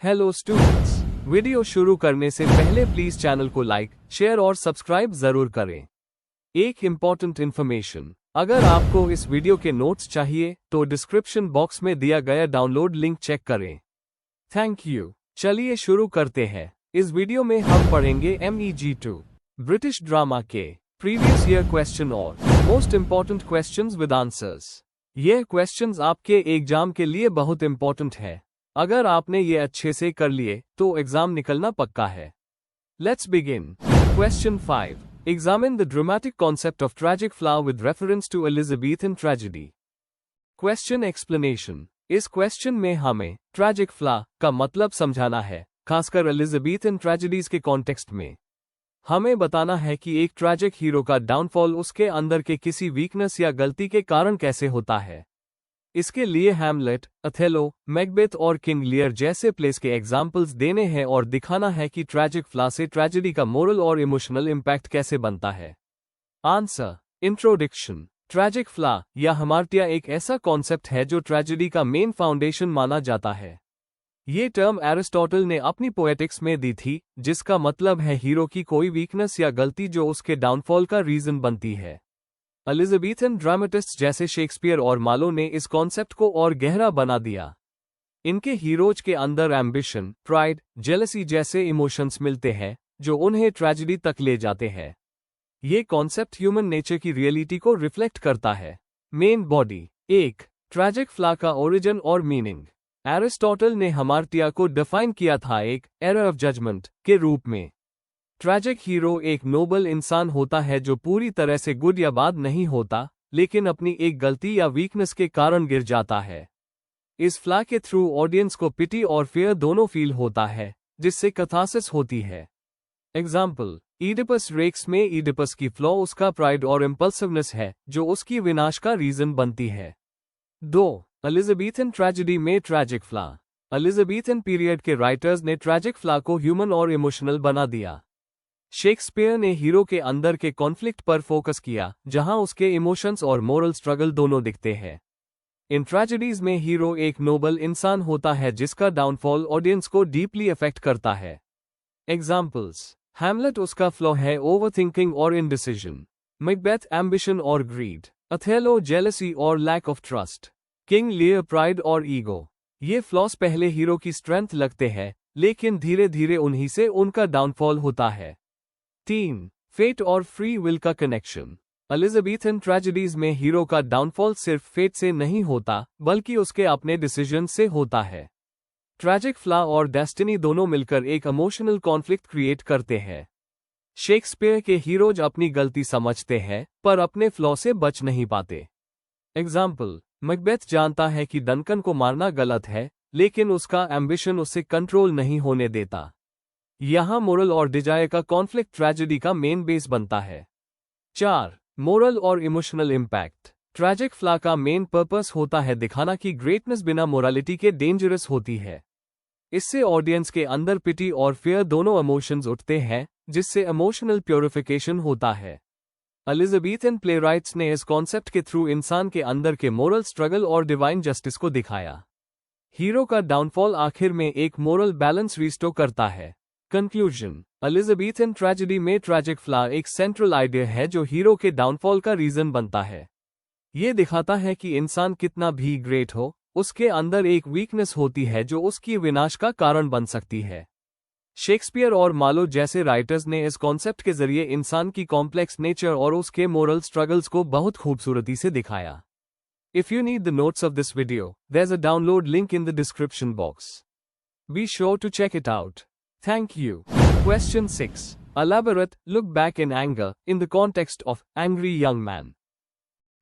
Hello students, video शुरू करने से पहले प्लीज चैनल को लाइक, शेयर और सब्सक्राइब जरूर करें। एक इम्पॉर्टेंट इन्फॉर्मेशन, अगर आपको इस वीडियो के नोट्स चाहिए तो डिस्क्रिप्शन बॉक्स में दिया गया डाउनलोड लिंक चेक करें। Thank you. चलिए शुरू करते हैं। इस वीडियो में हम पढ़ेंगे MEG2 ब्रिटिश ड्रामा के प्रीवियस ईयर क्वेश्चन और most important questions with answers. ये क्वेश्चंस आपके एग्जाम के लिए बहुत इम्पॉर्टेंट है। अगर आपने ये अच्छे से कर लिए तो एग्जाम निकलना पक्का है। Let's begin. Question 5। Examine the dramatic concept of tragic flaw with reference to Elizabethan tragedy. Question explanation. इस क्वेश्चन में हमें ट्रैजिक फ्लॉ का मतलब समझाना है, खासकर एलिजाबेथन ट्रेजेडीज के कॉन्टेक्स्ट में। हमें बताना है कि एक ट्रैजिक हीरो का डाउनफॉल उसके अंदर के किसी वीकनेस या गलती के कारण कैसे होता है। इसके लिए हैमलेट, अथेलो, मैकबेथ और किंग लियर जैसे प्लेस के एग्जाम्पल्स देने हैं और दिखाना है कि ट्रैजिक फ्लॉ से ट्रेजेडी का मोरल और इमोशनल इम्पैक्ट कैसे बनता है। आंसर। इंट्रोडक्शन। ट्रैजिक फ्लॉ या हमार्टिया एक ऐसा कॉन्सेप्ट है जो ट्रेजेडी का मेन फाउंडेशन माना जाता है। ये टर्म एरिस्टोटल ने अपनी पोएटिक्स में दी थी, जिसका मतलब है हीरो की कोई वीकनेस या गलती जो उसके डाउनफॉल का रीजन बनती है। एलिजाबेथन ड्रामेटिस्ट्स जैसे शेक्सपियर और मार्लो ने इस कॉन्सेप्ट को और गहरा बना दिया। इनके हीरोज के अंदर एम्बिशन, प्राइड, जेलसी जैसे इमोशंस मिलते हैं जो उन्हें ट्रेजेडी तक ले जाते हैं। ये कॉन्सेप्ट ह्यूमन नेचर की रियलिटी को रिफ्लेक्ट करता है। Main body. 1। ट्रैजिक फ्लॉ का ओरिजिन और मीनिंग। एरिस्टोटल ने हमार्टिया को डिफाइन किया था एक एरर ऑफ जजमेंट के रूप में। ट्रैजिक हीरो एक नोबल इंसान होता है जो पूरी तरह से गुड या बाद नहीं होता, लेकिन अपनी एक गलती या वीकनेस के कारण गिर जाता है। इस फ्लॉ के थ्रू ऑडियंस को पिटी और फियर दोनों फील होता है, जिससे कैथार्सिस होती है। एग्जाम्पल, ईडिपस रेक्स में ईडिपस की फ्लॉ उसका प्राइड और इम्पल्सिवनेस है, जो उसकी विनाश का रीजन बनती है। 2। एलिजाबेथन ट्रेजेडी में ट्रैजिक फ्लॉ। एलिजाबेथन पीरियड के राइटर्स ने ट्रैजिक फ्लॉ को ह्यूमन और इमोशनल बना दिया। शेक्सपियर ने हीरो के अंदर के कॉन्फ्लिक्ट पर फोकस किया, जहां उसके इमोशंस और मोरल स्ट्रगल दोनों दिखते हैं। इन ट्रेजेडीज में हीरो एक नोबल इंसान होता है जिसका डाउनफॉल ऑडियंस को डीपली अफेक्ट करता है। एग्जाम्पल्स, हैमलेट उसका फ्लॉ है ओवरथिंकिंग और इनडिसीजन। मैकबेथ एम्बिशन और ग्रीड। अथेलो जेलसी और lack of trust. King Lear pride और ईगो। ये फ्लॉस पहले हीरो की स्ट्रेंथ लगते हैं, लेकिन धीरे धीरे उन्हीं से उनका डाउनफॉल होता है। 3। फेट और फ्री विल का कनेक्शन। एलिजाबेथन ट्रेजेडीज में हीरो का डाउनफॉल सिर्फ फेट से नहीं होता, बल्कि उसके अपने डिसीजन से होता है। ट्रैजिक फ्लॉ और डेस्टिनी दोनों मिलकर एक इमोशनल कॉन्फ्लिक्ट क्रिएट करते हैं। शेक्सपियर के हीरोज अपनी गलती समझते हैं, पर अपने फ्लॉ से बच नहीं पाते। एग्जाम्पल, मैकबेथ जानता है कि डंकन को मारना गलत है, लेकिन उसका एम्बिशन उसे कंट्रोल नहीं होने देता। यहां मोरल और डिजायर का कॉन्फ्लिक्ट ट्रेजेडी का मेन बेस बनता है। 4। मोरल और इमोशनल इम्पैक्ट। ट्रैजिक फ्लॉ का मेन पर्पस होता है दिखाना कि ग्रेटनेस बिना मोरालिटी के डेंजरस होती है। इससे ऑडियंस के अंदर पिटी और फियर दोनों इमोशंस उठते हैं, जिससे इमोशनल प्योरिफिकेशन होता है। एलिजाबेथन प्लेराइट्स ने इस कॉन्सेप्ट के थ्रू इंसान के अंदर के मोरल स्ट्रगल और डिवाइन जस्टिस को दिखाया। हीरो का डाउनफॉल आखिर में एक मोरल बैलेंस रिस्टोर करता है। कंक्लूजन। एलिजाबेथन ट्रेजेडी में ट्रैजिक फ्लॉ एक सेंट्रल आइडिया है जो हीरो के डाउनफॉल का रीजन बनता है। ये दिखाता है कि इंसान कितना भी ग्रेट हो, उसके अंदर एक वीकनेस होती है जो उसकी विनाश का कारण बन सकती है। शेक्सपियर और मार्लो जैसे राइटर्स ने इस कॉन्सेप्ट के जरिए इंसान की कॉम्प्लेक्स नेचर और उसके मोरल स्ट्रगल्स को बहुत खूबसूरती से दिखाया। If you need the notes of this video, there's a download link in the description box. Be sure to check it out. Thank you. Question 6. Elaborate, look back in anger, in the context of angry young man.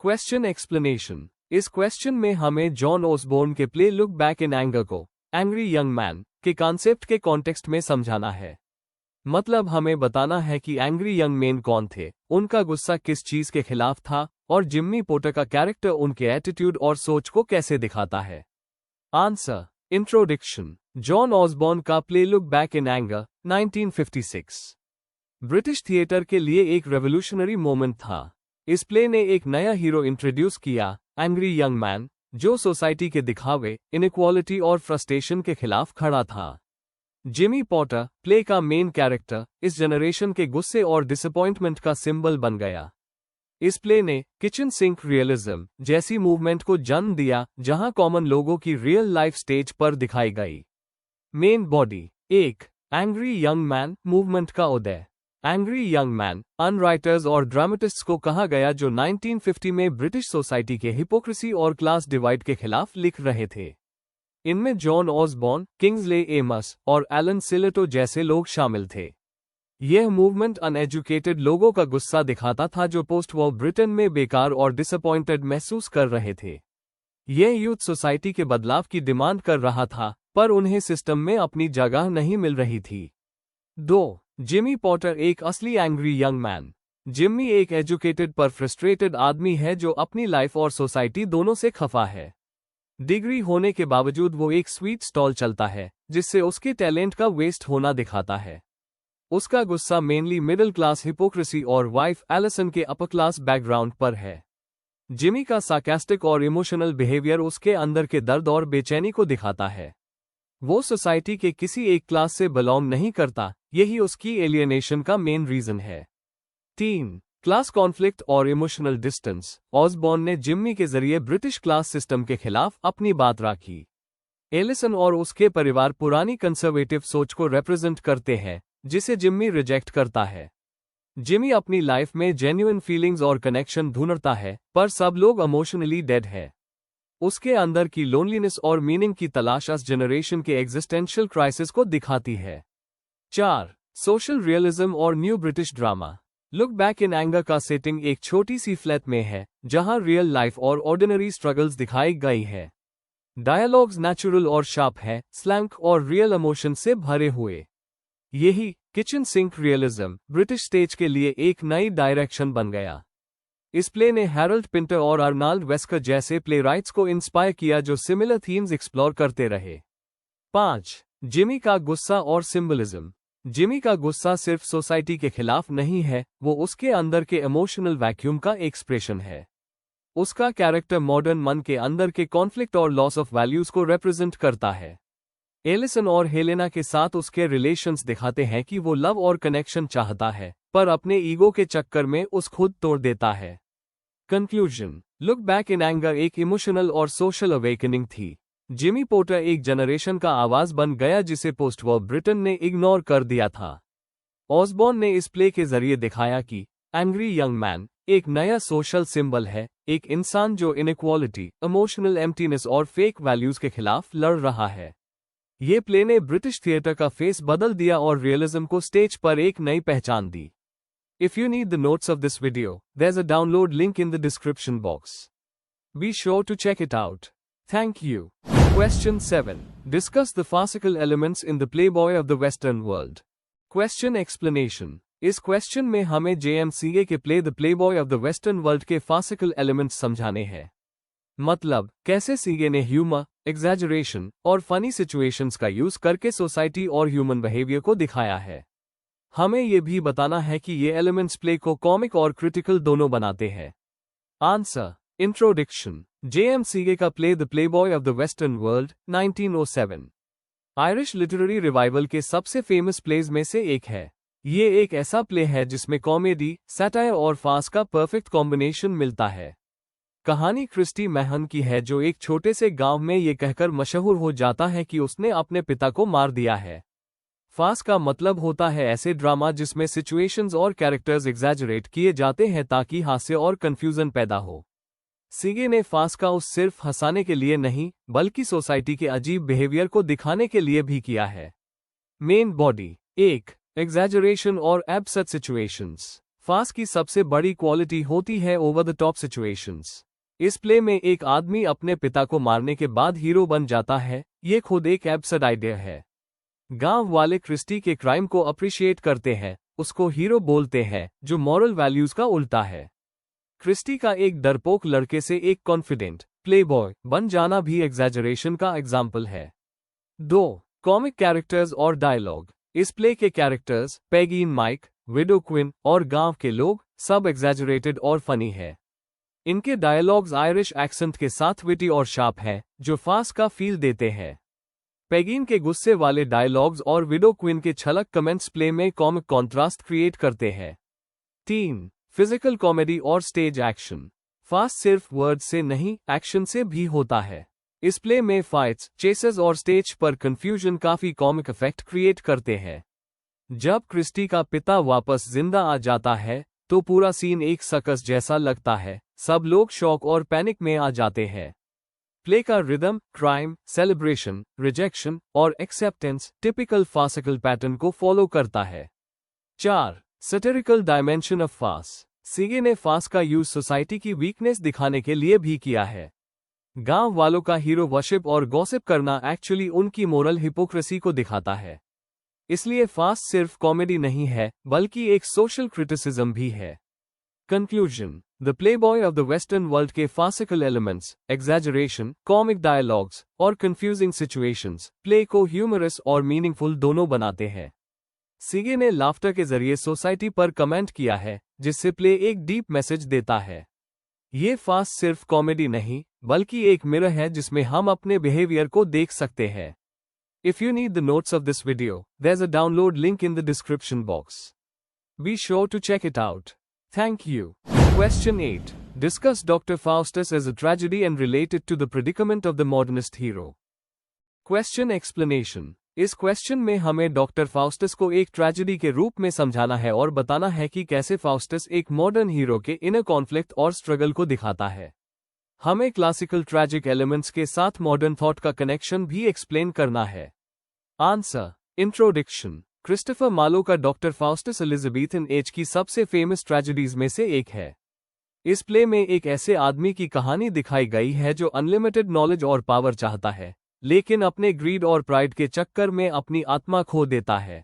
Question explanation. इस question में हमें John Osborne के play look Back in anger को angry young man के concept के context में समझाना है। मतलब हमें बताना है कि एंग्री यंग मैन कौन थे, उनका गुस्सा किस चीज के खिलाफ था, और जिम्मी पोटर का कैरेक्टर उनके एटीट्यूड और सोच को कैसे दिखाता है। आंसर। इंट्रोडक्शन। जॉन ऑसबॉर्न का play look Back in anger 1956 British theatre के लिए एक रेवोल्यूशनरी मोमेंट था। इस प्ले ने एक नया हीरो इंट्रोड्यूस किया, एंग्री यंग मैन, जो सोसाइटी के दिखावे, इनइक्वालिटी और फ्रस्ट्रेशन के खिलाफ खड़ा था। जिमी पॉटर, प्ले का मेन कैरेक्टर, इस जनरेशन के गुस्से और डिसअपॉइंटमेंट का सिंबल बन गया। इस प्ले ने किचन सिंक रियलिज्म जैसी मूवमेंट को जन्म दिया, जहां कॉमन लोगों की रियल लाइफ स्टेज पर दिखाई गई। Main body. एक एंग्री यंग मैन मूवमेंट का उदय। एंग्री यंग मैन अन राइटर्स और ड्रामेटिस्ट्स को कहा गया जो 1950 में ब्रिटिश सोसाइटी के हिपोक्रेसी और क्लास डिवाइड के खिलाफ लिख रहे थे। इनमें जॉन ऑसबॉर्न, किंग्सले एमस और एलन सिलेटो जैसे लोग शामिल थे। यह मूवमेंट अनएजुकेटेड लोगों का गुस्सा दिखाता था जो पोस्ट वॉर ब्रिटेन में बेकार और डिसअपॉइंटेड महसूस कर रहे थे। यह यूथ सोसाइटी के बदलाव की डिमांड कर रहा था, पर उन्हें सिस्टम में अपनी जगह नहीं मिल रही थी। 2. जिमी पॉटर एक असली एंग्री यंग मैन। जिमी एक एजुकेटेड पर फ्रस्ट्रेटेड आदमी है जो अपनी लाइफ और सोसाइटी दोनों से खफा है। डिग्री होने के बावजूद वो एक स्वीट स्टॉल चलता है, जिससे उसके टैलेंट का वेस्ट होना दिखाता है। उसका गुस्सा मेनली मिडिल क्लास हिपोक्रेसी और वाइफ एलिसन के अपर क्लास बैकग्राउंड पर है। जिमी का सार्कास्टिक और इमोशनल बिहेवियर उसके अंदर के दर्द और बेचैनी को दिखाता है। वो सोसाइटी के किसी एक क्लास से बिलोंग नहीं करता, यही उसकी एलियनेशन का मेन रीजन है। 3. क्लास कॉन्फ्लिक्ट और इमोशनल डिस्टेंस। ऑसबॉर्न ने जिम्मी के जरिए ब्रिटिश क्लास सिस्टम के खिलाफ अपनी बात रखी। एलिसन और उसके परिवार पुरानी कंजर्वेटिव सोच को रिप्रेजेंट करते हैं, जिसे जिम्मी रिजेक्ट करता है। जिमी अपनी लाइफ में जेन्युइन फीलिंग्स और कनेक्शन ढूंढता है, पर सब लोग इमोशनली डेड है। उसके अंदर की लोनलीनेस और मीनिंग की तलाश इस जनरेशन के एग्जिस्टेंशियल क्राइसिस को दिखाती है। 4. सोशल रियलिज्म और new British drama. Look Back in Anger का सेटिंग एक छोटी सी फ्लैट में है, जहां रियल लाइफ और ऑर्डिनरी स्ट्रगल्स दिखाई गई है। डायलॉग्स नेचुरल और शार्प है, स्लैंग और रियल इमोशन से भरे हुए। यही kitchen sink realism British stage के लिए एक नई डायरेक्शन बन गया। इस प्ले ने हैरोल्ड पिंटर और अर्नाल्ड वेस्कर जैसे प्लेराइट्स को इंस्पायर किया जो सिमिलर थीम्स एक्सप्लोर करते रहे। 5. जिमी का गुस्सा और सिंबलिज्म। जिमी का गुस्सा सिर्फ सोसाइटी के खिलाफ नहीं है, वो उसके अंदर के इमोशनल वैक्यूम का एक्सप्रेशन है। उसका कैरेक्टर मॉडर्न मन के अंदर के कॉन्फ्लिक्ट और लॉस ऑफ वैल्यूज को रिप्रेजेंट करता है। एलिसन और हेलेना के साथ उसके रिलेशंस दिखाते हैं कि वो लव और कनेक्शन चाहता है, पर अपने ईगो के चक्कर में उस खुद तोड़ देता है। Conclusion. Look Back in anger एक इमोशनल और सोशल अवेकनिंग थी। जिमी पॉटर एक जनरेशन का आवाज बन गया जिसे पोस्ट वॉर ब्रिटेन ने इग्नोर कर दिया था। ऑसबॉर्न ने इस प्ले के जरिए दिखाया कि एंग्री यंग मैन एक नया सोशल सिंबल है, एक इंसान जो इनइक्वालिटी, इमोशनल एम्प्टीनेस और फेक वैल्यूज के खिलाफ लड़ रहा है। ये प्ले ने ब्रिटिश थिएटर का फेस बदल दिया और रियलिज्म को स्टेज पर एक नई पहचान दी। If you need the notes of this video, there's a download link in the description box. Be sure to check it out. Thank you. Question 7. Discuss the farcical elements in the Playboy of the Western World. Question explanation. इस question में हमें JMCA के play the playboy of the western world के farcical elements समझाने हैं। मतलब, कैसे सीगे ने ह्यूमर, एग्जैजरेशन और फनी सिचुएशंस का यूज करके सोसाइटी और ह्यूमन बिहेवियर को दिखाया है। हमें यह भी बताना है कि ये एलिमेंट्स प्ले को कॉमिक और क्रिटिकल दोनों बनाते हैं। आंसर। इंट्रोडक्शन। JMCA का play the playboy of the western world 1907 Irish literary revival के सबसे फेमस प्लेज में से एक है। ये एक ऐसा प्ले है जिसमें कॉमेडी, सैटायर और फार्स का परफेक्ट कॉम्बिनेशन मिलता है। कहानी क्रिस्टी महन की है जो एक छोटे से गांव में ये कहकर मशहूर हो जाता है कि उसने अपने पिता को मार दिया है। फार्स का मतलब होता है ऐसे ड्रामा जिसमें सिचुएशंस और कैरेक्टर्स एग्जैजरेट किए जाते हैं ताकि हास्य और कंफ्यूजन पैदा हो। सीगे ने फार्स का उस सिर्फ हंसाने के लिए नहीं, बल्कि सोसाइटी के अजीब बिहेवियर को दिखाने के लिए भी किया है। Main body. 1. एग्जैजरेशन और एब्सर्ड सिचुएशंस। फार्स की सबसे बड़ी क्वालिटी होती है ओवर द टॉप सिचुएशंस। इस प्ले में एक आदमी अपने पिता को मारने के बाद हीरो बन जाता है, ये खुद एक एब्सर्ड आइडिया है। गांव वाले क्रिस्टी के क्राइम को अप्रिशिएट करते हैं, उसको हीरो बोलते हैं, जो मॉरल वैल्यूज का उल्टा है। क्रिस्टी का एक डरपोक लड़के से एक कॉन्फिडेंट प्लेबॉय बन जाना भी एग्जैजरेशन का एग्जाम्पल है। 2. कॉमिक कैरेक्टर्स और डायलॉग। इस प्ले के characters Peggy, Mike, widow Quin और गांव के लोग सब एग्जैजरेटेड और फनी है। इनके डायलॉग्स आयरिश एक्सेंट के साथ विटी और शार्प हैं, जो फार्स का फील देते हैं। पेगिन के गुस्से वाले डायलॉग्स और विडो क्वीन के छलक कमेंट्स प्ले में कॉमिक कॉन्ट्रास्ट क्रिएट करते हैं। 3. फिजिकल कॉमेडी और स्टेज एक्शन। फास्ट सिर्फ वर्ड से नहीं, एक्शन से भी होता है। इस प्ले में फाइट्स, चेसेस और स्टेज पर कंफ्यूजन काफी कॉमिक इफेक्ट क्रिएट करते हैं। जब क्रिस्टी का पिता वापस जिंदा आ जाता है तो पूरा सीन एक सर्कस जैसा लगता है। सब लोग शॉक और पैनिक में आ जाते हैं। प्ले का रिदम, क्राइम, सेलिब्रेशन, रिजेक्शन और एक्सेप्टेंस टिपिकल फार्सिकल पैटर्न को फॉलो करता है। 4. सैटिरिकल डायमेंशन ऑफ फार्स। सीगे ने फार्स का यूज सोसाइटी की वीकनेस दिखाने के लिए भी किया है। गांव वालों का हीरो वर्शिप और गॉसिप करना एक्चुअली उनकी मोरल हिपोक्रेसी को दिखाता है। इसलिए फार्स सिर्फ कॉमेडी नहीं है बल्कि एक सोशल क्रिटिसिज्म भी है। Conclusion. The playboy of the western world के farcical elements, exaggeration, comic dialogues और कंफ्यूजिंग सिचुएशंस प्ले को ह्यूमरस और मीनिंगफुल दोनों बनाते हैं। सीगे ने लाफ्टर के जरिए सोसाइटी पर कमेंट किया है, जिससे प्ले एक डीप मैसेज देता है। ये फार्स सिर्फ कॉमेडी नहीं बल्कि एक मिरर है जिसमें हम अपने बिहेवियर को देख सकते हैं। If you need the notes of this video, there's a download link in the description box. Be sure to check it out. Thank you. Question 8. Discuss Dr. Faustus as a tragedy and relate it to the predicament of the modernist hero. Question explanation. इस question में हमें doctor फाउस्टस को एक tragedy के रूप में समझाना है और बताना है कि कैसे फाउस्टस एक मॉडर्न हीरो के इनर कॉन्फ्लिक्ट और स्ट्रगल को दिखाता है। हमें क्लासिकल ट्रैजिक एलिमेंट्स के साथ मॉडर्न थॉट का कनेक्शन भी एक्सप्लेन करना है। आंसर। इंट्रोडक्शन। क्रिस्टोफर मार्लो का डॉक्टर फाउस्टस एलिजाबेथन एज की सबसे फेमस ट्रेजेडीज में से एक है। इस प्ले में एक ऐसे आदमी की कहानी दिखाई गई है जो अनलिमिटेड नॉलेज और पावर चाहता है, लेकिन अपने ग्रीड और प्राइड के चक्कर में अपनी आत्मा खो देता है।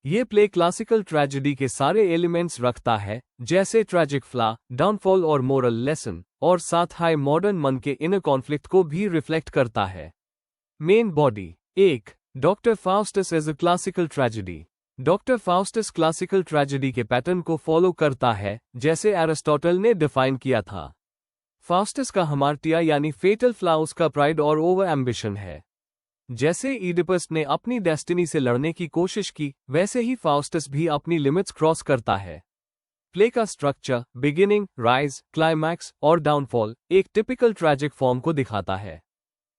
ये प्ले क्लासिकल ट्रेजेडी के सारे एलिमेंट्स रखता है, जैसे ट्रैजिक फ्लॉ, डाउनफॉल और मोरल लेसन, और साथ हाई मॉडर्न मन के इनर कॉन्फ्लिक्ट को भी रिफ्लेक्ट करता है। Main body. 1. Doctor Faustus as a classical tragedy. Doctor Faustus classical tragedy के पैटर्न को फॉलो करता है, जैसे एरिस्टोटल ने डिफाइन किया था। फाउस्टस का हमार्टिया यानी फेटल फ्लॉ उसका प्राइड और ओवर एम्बिशन है। जैसे ईडिपस ने अपनी डेस्टिनी से लड़ने की कोशिश की, वैसे ही फाउस्टस भी अपनी लिमिट्स क्रॉस करता है। प्ले का स्ट्रक्चर बिगिनिंग, राइज, क्लाइमैक्स और डाउनफॉल एक टिपिकल ट्रैजिक फॉर्म को दिखाता है।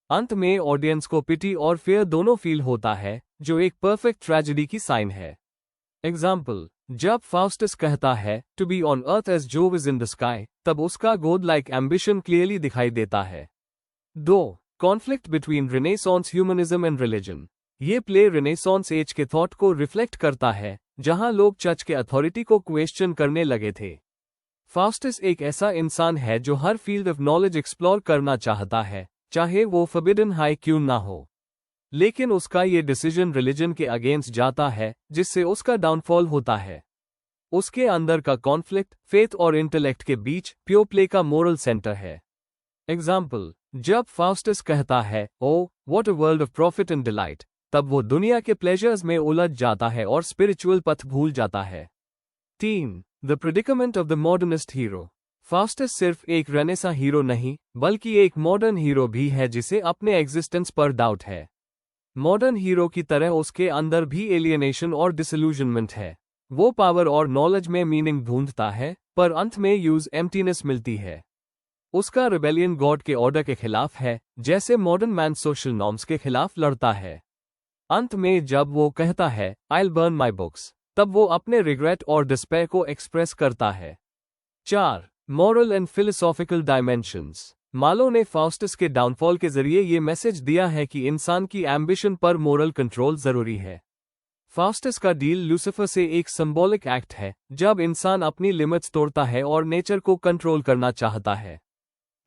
अंत में ऑडियंस को पिटी और फियर दोनों फील होता है, जो एक परफेक्ट ट्रेजेडी की साइन है। एग्जाम्पल। जब फाउस्टस कहता है to be on earth as Jove is in the sky, तब उसका गॉड लाइक एम्बिशन क्लियरली दिखाई देता है। 2. Conflict between renaissance humanism and religion. ये प्ले रेनेसांस एज के थॉट को रिफ्लेक्ट करता है, जहां लोग चर्च के अथॉरिटी को क्वेश्चन करने लगे थे। फाउस्टस एक ऐसा इंसान है जो हर फील्ड ऑफ नॉलेज एक्सप्लोर करना चाहता है, चाहे वो फॉरबिडन हाई क्यों ना हो। लेकिन उसका ये डिसीजन रिलीजन के अगेंस्ट जाता है, जिससे उसका डाउनफॉल होता है। उसके अंदर का कॉन्फ्लिक्ट फेथ और इंटेलेक्ट के बीच प्योर प्ले का मोरल सेंटर है। एग्जाम्पल। जब फाउस्टस कहता है oh what a world of profit and delight, तब वो दुनिया के प्लेजर्स में उलझ जाता है और स्पिरिचुअल पथ भूल जाता है। 3. The predicament of the modernist hero. Faustus सिर्फ एक रेनेसा हीरो नहीं बल्कि एक मॉडर्न हीरो भी है जिसे अपने एग्जिस्टेंस पर डाउट है। मॉडर्न हीरो की तरह उसके अंदर भी एलियनेशन और डिसइल्यूजनमेंट है। वो पावर और नॉलेज में मीनिंग ढूंढता है, पर अंत में यूज एम्प्टीनेस मिलती है। उसका रिबेलियन गॉड के ऑर्डर के खिलाफ है, जैसे मॉडर्न मैन सोशल नॉर्म्स के खिलाफ लड़ता है। अंत में जब वो कहता है I'll burn my books, तब वो अपने रिग्रेट और डिस्पेयर को एक्सप्रेस करता है। 4. Moral and philosophical dimensions. Marlowe ने फाउस्टस के डाउनफॉल के जरिए ये मैसेज दिया है कि इंसान की एम्बिशन पर मोरल कंट्रोल जरूरी है। फाउस्टस का डील लूसिफर से एक सिंबॉलिक एक्ट है, जब इंसान अपनी लिमिट्स तोड़ता है और नेचर को कंट्रोल करना चाहता है।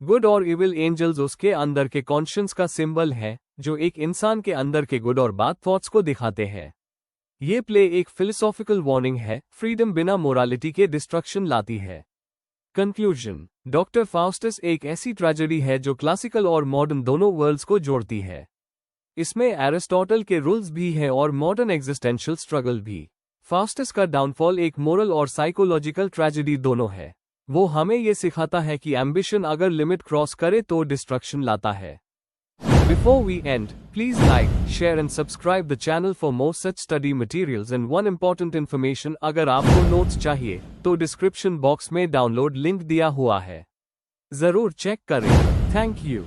गुड और इविल एंजल्स उसके अंदर के कॉन्शियंस का सिंबल है, जो एक इंसान के अंदर के गुड और बैड थॉट्स को दिखाते हैं। ये प्ले एक फिलोसॉफिकल वार्निंग है, फ्रीडम बिना मोरालिटी के डिस्ट्रक्शन लाती है। कंक्लूजन। डॉक्टर फाउस्टस एक ऐसी ट्रेजेडी है जो क्लासिकल और मॉडर्न दोनों वर्ल्ड्स को जोड़ती है। इसमें एरिस्टोटल के रूल्स भी हैं और मॉडर्न एग्जिस्टेंशियल स्ट्रगल भी। फाउस्टस का डाउनफॉल एक मोरल और साइकोलॉजिकल ट्रेजेडी दोनों है। वो हमें ये सिखाता है कि एम्बिशन अगर लिमिट क्रॉस करे तो डिस्ट्रक्शन लाता है। Before we end, please like, share and subscribe the channel for more such study materials and one important information अगर आपको नोट्स चाहिए तो डिस्क्रिप्शन बॉक्स में डाउनलोड लिंक दिया हुआ है, जरूर चेक करें। Thank you.